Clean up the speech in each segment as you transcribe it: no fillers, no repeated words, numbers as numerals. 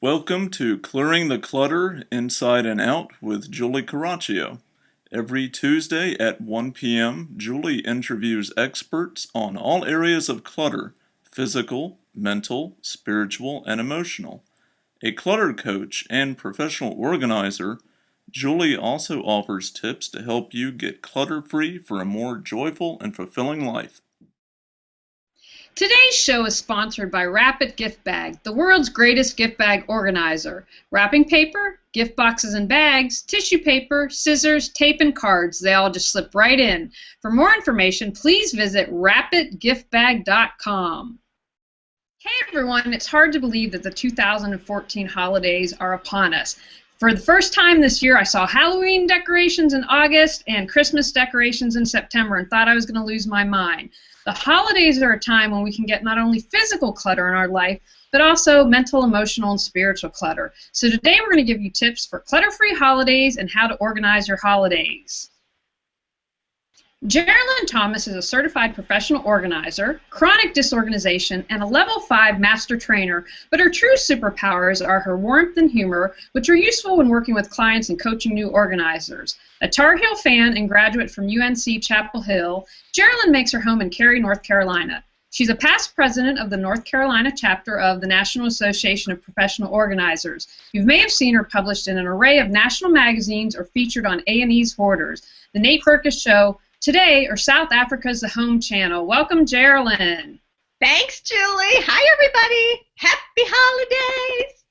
Welcome to Clearing the Clutter Inside and Out with Julie Caraccio. Every Tuesday at 1 p.m., Julie interviews experts on all areas of clutter: physical, mental, spiritual, and emotional. A clutter coach and professional organizer, Julie also offers tips to help you get clutter-free for a more joyful and fulfilling life. Today's show is sponsored by Rapid Gift Bag, the world's greatest gift bag organizer. Wrapping paper, gift boxes and bags, tissue paper, scissors, tape, and cards. They all just slip right in. For more information, please visit rapidgiftbag.com. Hey everyone, it's hard to believe that the 2014 holidays are upon us. For the first time this year, I saw Halloween decorations in August and Christmas decorations in September and thought I was going to lose my mind. The holidays are a time when we can get not only physical clutter in our life, but also mental, emotional, and spiritual clutter. So today we're going to give you tips for clutter-free holidays and how to organize your holidays. Geraldine Thomas is a certified professional organizer, chronic disorganization, and a level 5 master trainer, but her true superpowers are her warmth and humor, which are useful when working with clients and coaching new organizers. A Tar Heel fan and graduate from UNC Chapel Hill, Geraldine makes her home in Cary, North Carolina. She's a past president of the North Carolina chapter of the National Association of Professional Organizers. You may have seen her published in an array of national magazines or featured on A&E's Hoarders, The Nate Berkus Show, Today, or South Africa's The Home Channel. Welcome, Geraldine. Thanks, Julie. Hi, everybody. Happy holidays.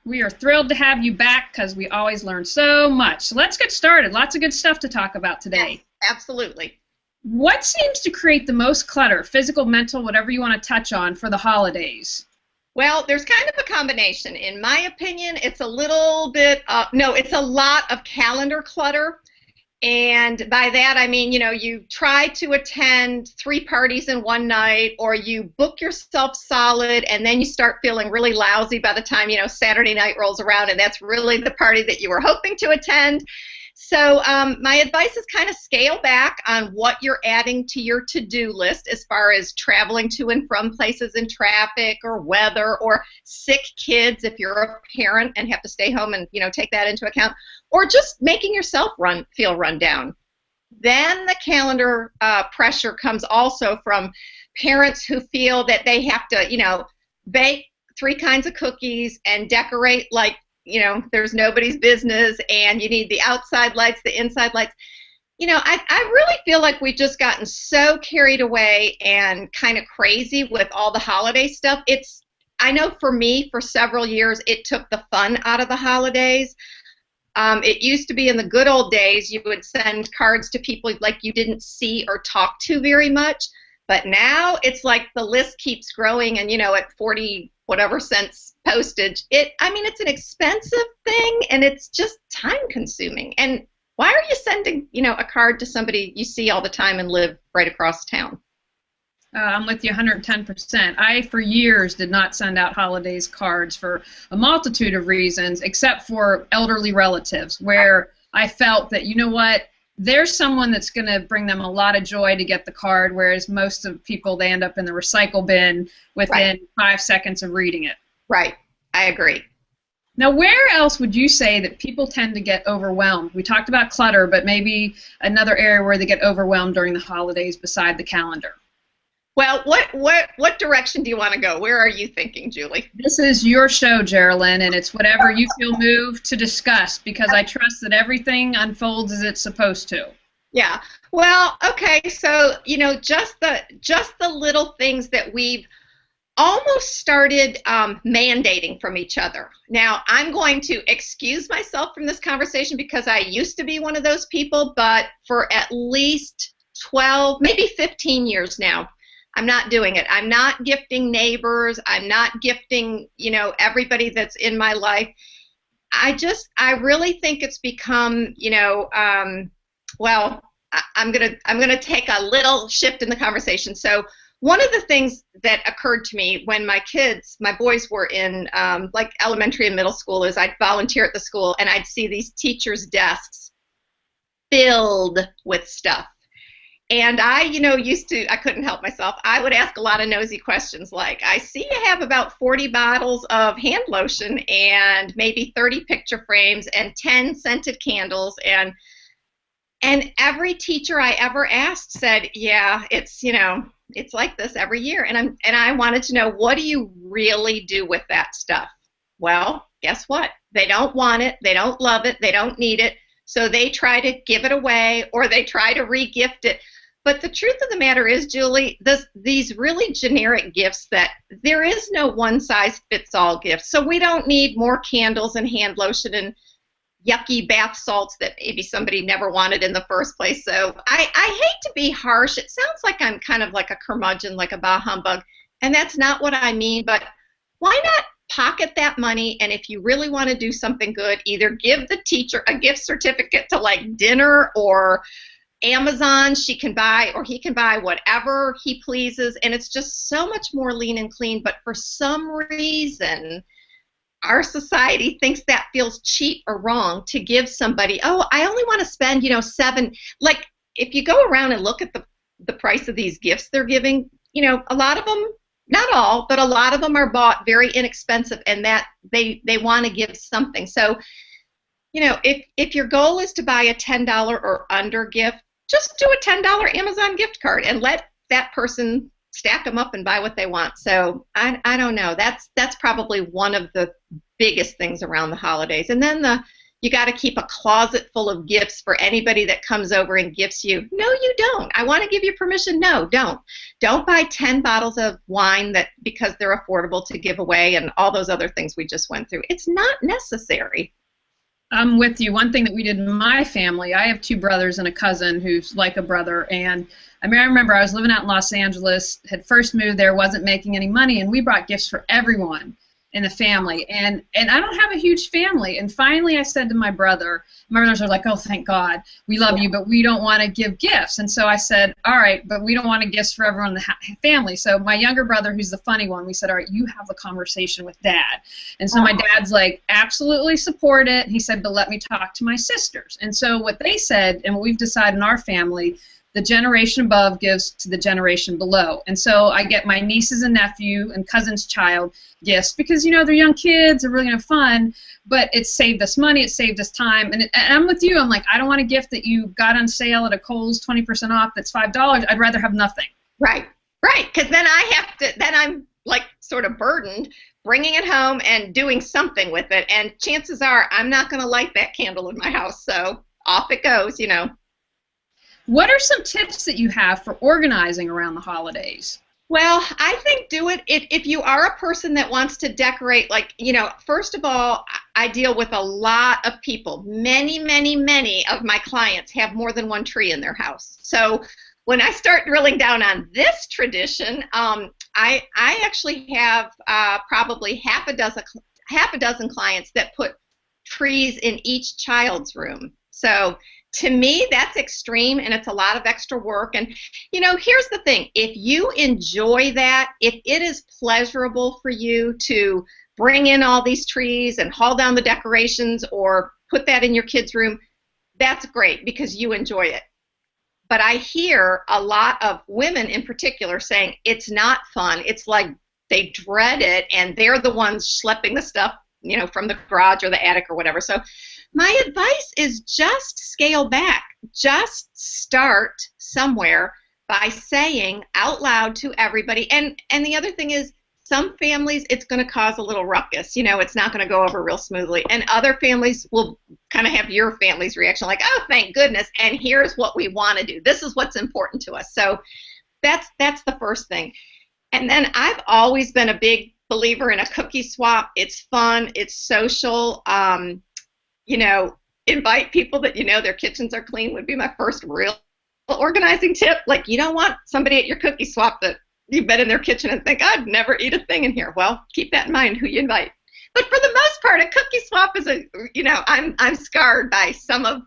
We are thrilled to have you back because we always learn so much. So let's get started. Lots of good stuff to talk about today. Yes, absolutely. What seems to create the most clutter, physical, mental, whatever you want to touch on, for the holidays? Well, there's kind of a combination. In my opinion, it's a little bit, it's a lot of calendar clutter. And by that, I mean, you try to attend 3 parties in one night, or you book yourself solid, and then you start feeling really lousy by the time, Saturday night rolls around, and that's really the party that you were hoping to attend. So my advice is kind of scale back on what you're adding to your to-do list as far as traveling to and from places in traffic or weather or sick kids if you're a parent and have to stay home and, take that into account, or just making yourself feel run down. Then the calendar pressure comes also from parents who feel that they have to, bake 3 kinds of cookies and decorate like, there's nobody's business, and you need the outside lights, the inside lights. I really feel like we've just gotten so carried away and kind of crazy with all the holiday stuff. I know for me, for several years, it took the fun out of the holidays. It used to be in the good old days, you would send cards to people like you didn't see or talk to very much. But now it's like the list keeps growing, and, at 40 whatever cents postage, it's an expensive thing, and it's just time consuming. And why are you sending, a card to somebody you see all the time and live right across town? I'm with you 110%. I, for years, did not send out holidays cards for a multitude of reasons, except for elderly relatives, where I felt that, there's someone that's going to bring them a lot of joy to get the card, whereas most of people, they end up in the recycle bin within 5 seconds of reading it. Right. I agree. Now, where else would you say that people tend to get overwhelmed? We talked about clutter, but maybe another area where they get overwhelmed during the holidays beside the calendar. Well, what direction do you want to go? Where are you thinking, Julie? This is your show, Geraldine, and it's whatever you feel moved to discuss, because I trust that everything unfolds as it's supposed to. Yeah. Well, okay. So, just the little things that we've almost started mandating from each other. Now, I'm going to excuse myself from this conversation because I used to be one of those people, but for at least 12, maybe 15 years now, I'm not doing it. I'm not gifting neighbors. I'm not gifting, everybody that's in my life. I really think it's become, I'm gonna take a little shift in the conversation. So one of the things that occurred to me when my boys were in like elementary and middle school, is I'd volunteer at the school and I'd see these teachers' desks filled with stuff. And I, I couldn't help myself. I would ask a lot of nosy questions like, I see you have about 40 bottles of hand lotion and maybe 30 picture frames and 10 scented candles. And every teacher I ever asked said, yeah, it's like this every year. And I wanted to know, what do you really do with that stuff? Well, guess what? They don't want it. They don't love it. They don't need it. So they try to give it away or they try to re-gift it. But the truth of the matter is, Julie, these really generic gifts that there is no one-size-fits-all gift. So we don't need more candles and hand lotion and yucky bath salts that maybe somebody never wanted in the first place. So I hate to be harsh. It sounds like I'm kind of like a curmudgeon, like a bah humbug, and that's not what I mean. But why not pocket that money, and if you really want to do something good, either give the teacher a gift certificate to like dinner or Amazon, she can buy, or he can buy whatever he pleases, and it's just so much more lean and clean. But for some reason, our society thinks that feels cheap or wrong to give somebody, oh, I only want to spend, $7. Like, if you go around and look at the price of these gifts they're giving, a lot of them, not all, but a lot of them are bought very inexpensive, and that they want to give something. So, if your goal is to buy a $10 or under gift, just do a $10 Amazon gift card and let that person stack them up and buy what they want. So I don't know. That's probably one of the biggest things around the holidays. And then you got to keep a closet full of gifts for anybody that comes over and gifts you. No, you don't. I want to give you permission. No, don't. Don't buy 10 bottles of wine because they're affordable to give away and all those other things we just went through. It's not necessary. I'm with you. One thing that we did in my family, I have 2 brothers and a cousin who's like a brother, and I remember I was living out in Los Angeles, had first moved there, wasn't making any money, and we brought gifts for everyone in the family, and I don't have a huge family, and finally I said to my brothers are like, oh, thank God, we love you, but we don't want to give gifts. And so I said, all right, but we don't want to gifts for everyone in the family. So my younger brother, who's the funny one, we said, all right, you have a conversation with Dad. And so my dad's like, absolutely support it. He said, but let me talk to my sisters. And so what they said, and what we've decided in our family, the generation above gives to the generation below. And so I get my nieces and nephew and cousin's child gifts because, they're young kids, they're really fun, but it saved us money, it saved us time. And I'm with you. I'm like, I don't want a gift that you got on sale at a Kohl's 20% off that's $5. I'd rather have nothing. Right, because then I'm like sort of burdened bringing it home and doing something with it. And chances are I'm not going to light that candle in my house. So off it goes, What are some tips that you have for organizing around the holidays? Well, I think do it if you are a person that wants to decorate, first of all, I deal with a lot of people. Many, many, many of my clients have more than one tree in their house. So when I start drilling down on this tradition, I actually have probably half a dozen clients that put trees in each child's room. So to me, that's extreme, and it's a lot of extra work. And, here's the thing. If you enjoy that, if it is pleasurable for you to bring in all these trees and haul down the decorations or put that in your kid's room, that's great because you enjoy it. But I hear a lot of women in particular saying it's not fun. It's like they dread it, and they're the ones schlepping the stuff, from the garage or the attic or whatever. So my advice is just scale back. Just start somewhere by saying out loud to everybody. And the other thing is, some families, it's going to cause a little ruckus. It's not going to go over real smoothly. And other families will kind of have your family's reaction like, oh, thank goodness, and here's what we want to do. This is what's important to us. So that's the first thing. And then I've always been a big believer in a cookie swap. It's fun. It's social. Invite people that their kitchens are clean would be my first real organizing tip. Like, you don't want somebody at your cookie swap that you've been in their kitchen and think, I'd never eat a thing in here. Well, keep that in mind who you invite. But for the most part, a cookie swap is I'm scarred by some of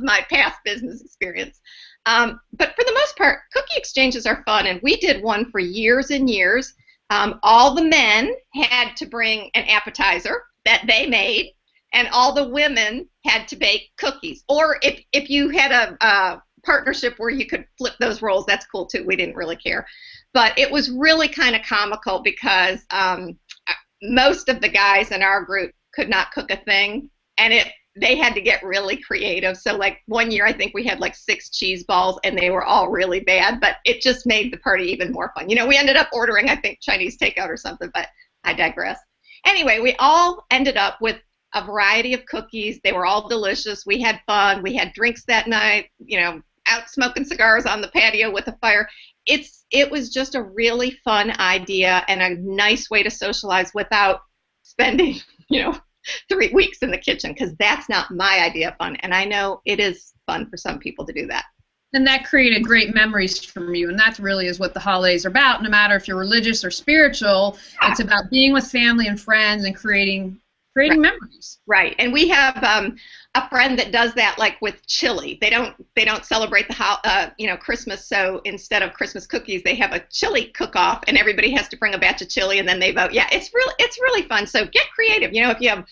my past business experience. But for the most part, cookie exchanges are fun, and we did one for years and years. All the men had to bring an appetizer that they made, and all the women had to bake cookies. Or if you had a partnership where you could flip those roles, that's cool too. We didn't really care. But it was really kind of comical because most of the guys in our group could not cook a thing, and they had to get really creative. So like one year I think we had like 6 cheese balls and they were all really bad, but it just made the party even more fun. We ended up ordering, I think, Chinese takeout or something, but I digress. Anyway, we all ended up with a variety of cookies. They were all delicious. We had fun. We had drinks that night, out smoking cigars on the patio with a fire. It was just a really fun idea and a nice way to socialize without spending, 3 weeks in the kitchen, because that's not my idea of fun. And I know it is fun for some people to do that. And that created great memories from you, and that really is what the holidays are about. No matter if you're religious or spiritual, it's about being with family and friends and creating right. memories. Right, and we have a friend that does that, like with chili. They don't celebrate the Christmas, so instead of Christmas cookies, they have a chili cook-off, and everybody has to bring a batch of chili, and then they vote. Yeah, it's really fun. So get creative. If you have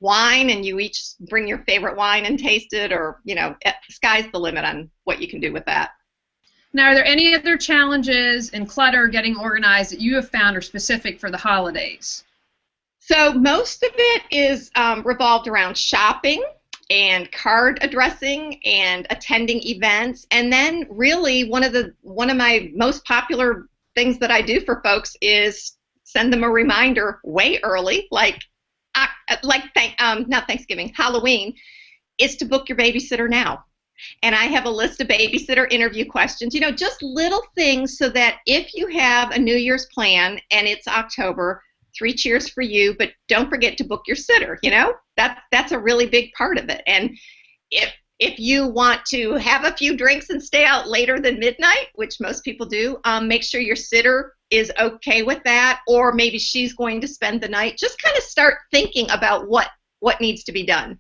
wine and you each bring your favorite wine and taste it, or sky's the limit on what you can do with that. Now, are there any other challenges in clutter getting organized that you have found are specific for the holidays? So most of it is revolved around shopping and card addressing and attending events. And then really one of my most popular things that I do for folks is send them a reminder way early, not Thanksgiving, Halloween, is to book your babysitter now. And I have a list of babysitter interview questions, just little things so that if you have a New Year's plan and it's October, 3 cheers for you, but don't forget to book your sitter. That's a really big part of it. And if you want to have a few drinks and stay out later than midnight, which most people do, make sure your sitter is okay with that, or maybe she's going to spend the night. Just kind of start thinking about what needs to be done.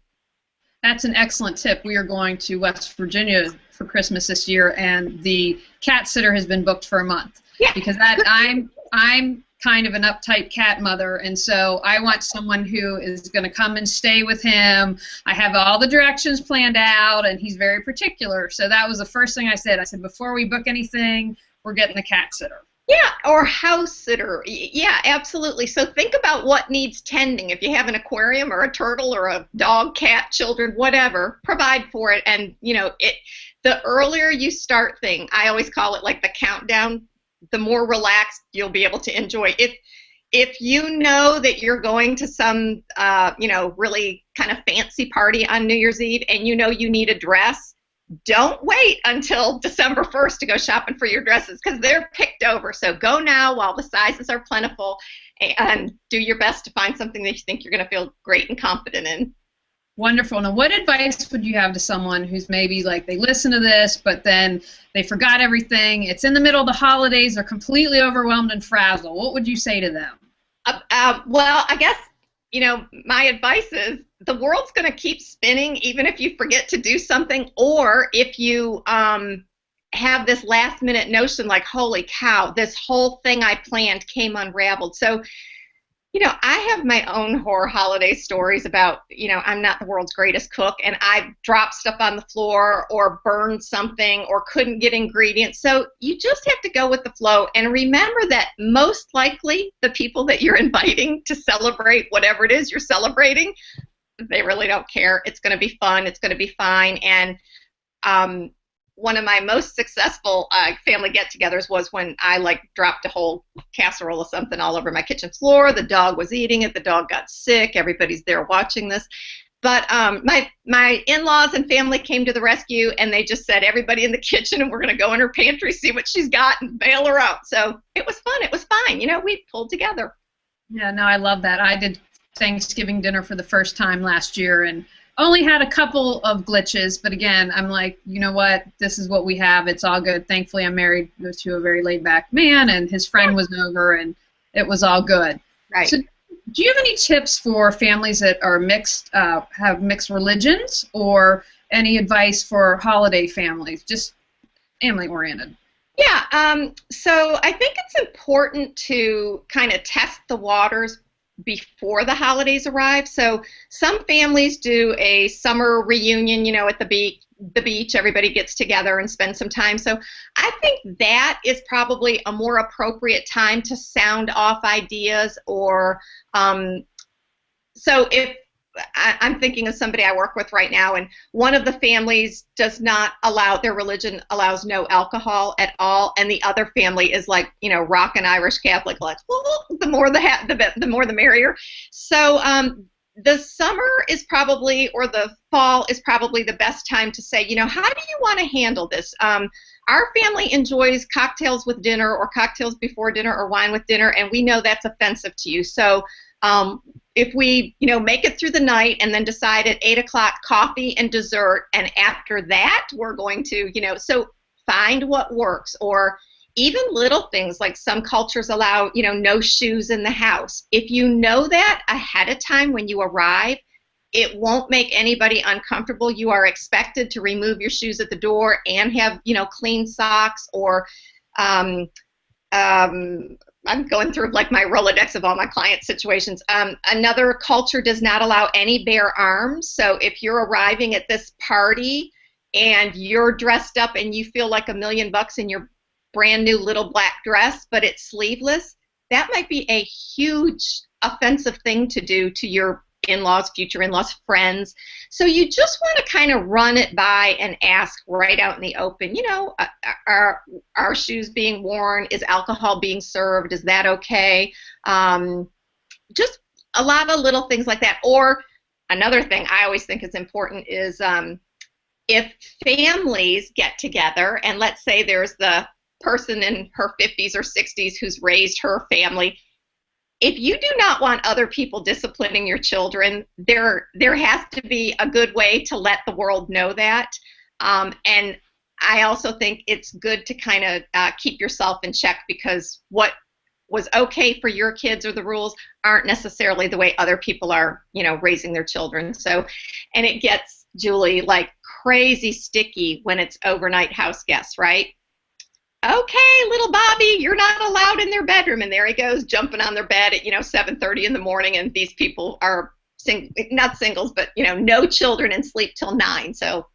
That's an excellent tip. We are going to West Virginia for Christmas this year, and the cat sitter has been booked for a month. Yeah. Because I'm kind of an uptight cat mother, and so I want someone who is going to come and stay with him. I have all the directions planned out, and he's very particular. So that was the first thing I said. I said, before we book anything, we're getting a cat sitter. Yeah, or house sitter. Yeah, absolutely. So think about what needs tending. If you have an aquarium or a turtle or a dog, cat, children, whatever, provide for it. And, the earlier you start thing, I always call it like the countdown, the more relaxed you'll be able to enjoy. If you know that you're going to some, really kind of fancy party on New Year's Eve and you need a dress, don't wait until December 1st to go shopping for your dresses, because they're picked over. So go now while the sizes are plentiful, and do your best to find something that you think you're going to feel great and confident in. Wonderful. Now, what advice would you have to someone who's maybe like they listen to this, but then they forgot everything? It's in the middle of the holidays. They're completely overwhelmed and frazzled. What would you say to them? Well, I guess, my advice is the world's going to keep spinning even if you forget to do something, or if you have this last minute notion like, holy cow, this whole thing I planned came unraveled. So, I have my own horror holiday stories about, I'm not the world's greatest cook, and I dropped stuff on the floor or burned something or couldn't get ingredients. So you just have to go with the flow and remember that most likely the people that you're inviting to celebrate whatever it is you're celebrating, they really don't care. It's going to be fun. It's going to be fine. And one of my most successful family get-togethers was when I dropped a whole casserole of something all over my kitchen floor. The dog was eating it. The dog got sick. Everybody's there watching this. But my in-laws and family came to the rescue, and they just said, everybody in the kitchen, and we're going to go in her pantry, see what she's got, and bail her out. So it was fun. It was fine. We pulled together. Yeah, no, I love that. I did Thanksgiving dinner for the first time last year, and only had a couple of glitches, but again, I'm like, you know what, this is what we have, it's all good. Thankfully, I'm married to a very laid-back man, and his friend was over, and it was all good. Right. So, do you have any tips for families that are mixed, have mixed religions, or any advice for holiday families, just family-oriented? Yeah, so I think it's important to kind of test the waters before the holidays arrive. So some families do a summer reunion, at the beach, the beach, everybody gets together and spends some time. So I think that is probably a more appropriate time to sound off ideas. Or so if I'm thinking of somebody I work with right now, and one of the families does not allow, their religion allows no alcohol at all, and the other family is like, rockin' Irish Catholic, like, well, the more the more the merrier. So the summer is probably, or the fall is probably the best time to say, how do you want to handle this? Our family enjoys cocktails with dinner, or cocktails before dinner, or wine with dinner, and we know that's offensive to you. So if we, make it through the night and then decide at 8 o'clock coffee and dessert, and after that we're going to, so find what works. Or even little things like some cultures allow, no shoes in the house. If you know that ahead of time when you arrive, it won't make anybody uncomfortable. You are expected to remove your shoes at the door and have, clean socks. Or I'm going through like my Rolodex of all my client situations. Another culture does not allow any bare arms. So if you're arriving at this party and you're dressed up and you feel like $1,000,000 in your brand new little black dress, but it's sleeveless, that might be a huge offensive thing to do to your in-laws, future in-laws, friends. So you just want to kind of run it by and ask right out in the open, are shoes being worn? Is alcohol being served? Is that okay? Just a lot of little things like that. Or another thing I always think is important is if families get together, and let's say there's the person in her 50s or 60s who's raised her family, if you do not want other people disciplining your children, there has to be a good way to let the world know that. And I also think it's good to kind of keep yourself in check, because what was okay for your kids or the rules aren't necessarily the way other people are, raising their children. So, and it gets, Julie, like crazy sticky when it's overnight house guests, right? Okay, little Bobby, you're not allowed in their bedroom. And there he goes, jumping on their bed at, 7:30 in the morning. And these people are not singles, but, no children and sleep till 9. So.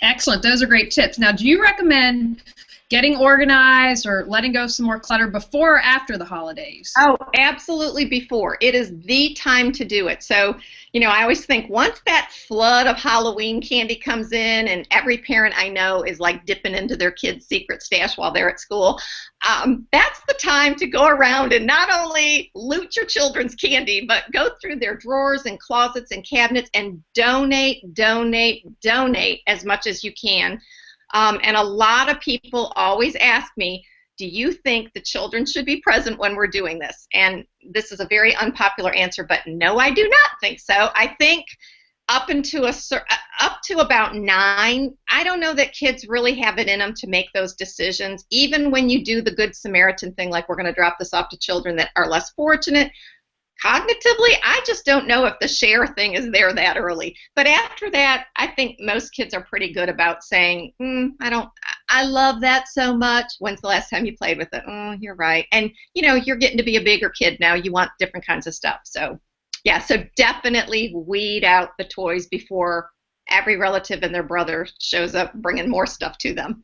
Excellent. Those are great tips. Now, do you recommend getting organized or letting go of some more clutter before or after the holidays? Oh, absolutely before. It is the time to do it. So, I always think once that flood of Halloween candy comes in, and every parent I know is like dipping into their kid's secret stash while they're at school, that's the time to go around and not only loot your children's candy, but go through their drawers and closets and cabinets and donate as much as you can. And a lot of people always ask me, do you think the children should be present when we're doing this? And this is a very unpopular answer, but no, I do not think so. I think up to about 9, I don't know that kids really have it in them to make those decisions. Even when you do the Good Samaritan thing, like we're going to drop this off to children that are less fortunate, cognitively, I just don't know if the share thing is there that early. But after that, I think most kids are pretty good about saying, I love that so much. When's the last time you played with it? Oh, you're right. And, you're getting to be a bigger kid now. You want different kinds of stuff. So, yeah, so definitely weed out the toys before every relative and their brother shows up bringing more stuff to them.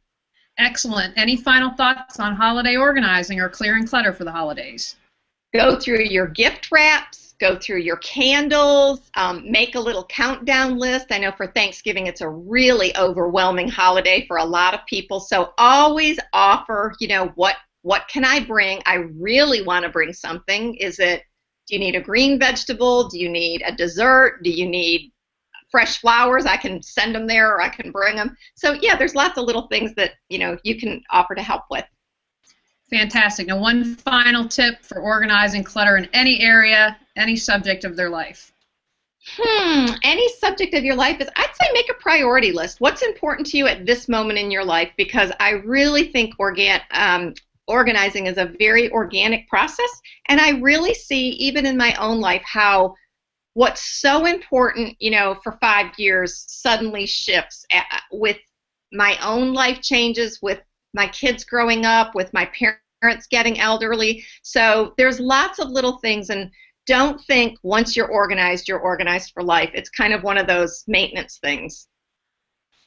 Excellent. Any final thoughts on holiday organizing or clearing clutter for the holidays? Go through your gift wraps, go through your candles, make a little countdown list. I know for Thanksgiving it's a really overwhelming holiday for a lot of people, so always offer, what can I bring? I really want to bring something. Do you need a green vegetable? Do you need a dessert? Do you need fresh flowers? I can send them there, or I can bring them. So yeah, there's lots of little things that, you can offer to help with. Fantastic. Now, one final tip for organizing clutter in any area, any subject of their life. Any subject of your life is, I'd say, make a priority list. What's important to you at this moment in your life? Because I really think organizing is a very organic process, and I really see, even in my own life, how what's so important, for 5 years suddenly shifts with my own life changes, with my kids growing up, with my parents getting elderly. So there's lots of little things, and don't think once you're organized for life. It's kind of one of those maintenance things.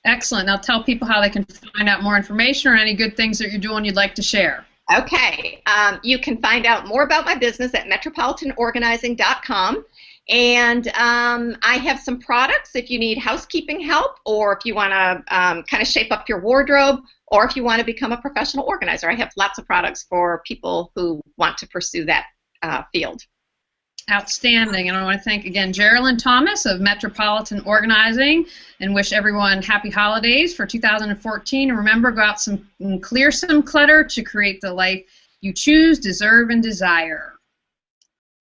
Excellent. Now tell people how they can find out more information or any good things that you're doing you'd like to share. Okay. You can find out more about my business at metropolitanorganizing.com. And I have some products if you need housekeeping help, or if you want to kind of shape up your wardrobe, or if you want to become a professional organizer. I have lots of products for people who want to pursue that field. Outstanding. And I want to thank again Geraldine Thomas of Metropolitan Organizing and wish everyone happy holidays for 2014. And remember, go out and clear some clutter to create the life you choose, deserve, and desire.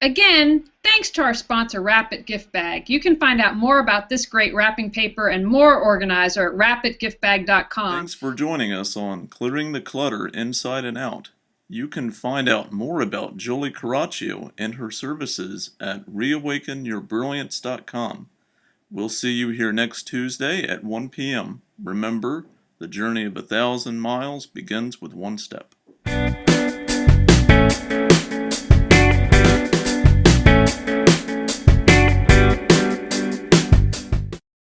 Again, thanks to our sponsor, Rapid Gift Bag. You can find out more about this great wrapping paper and more organizer at rapidgiftbag.com. Thanks for joining us on Clearing the Clutter Inside and Out. You can find out more about Julie Caraccio and her services at reawakenyourbrilliance.com. We'll see you here next Tuesday at 1 p.m. Remember, the journey of 1,000 miles begins with one step.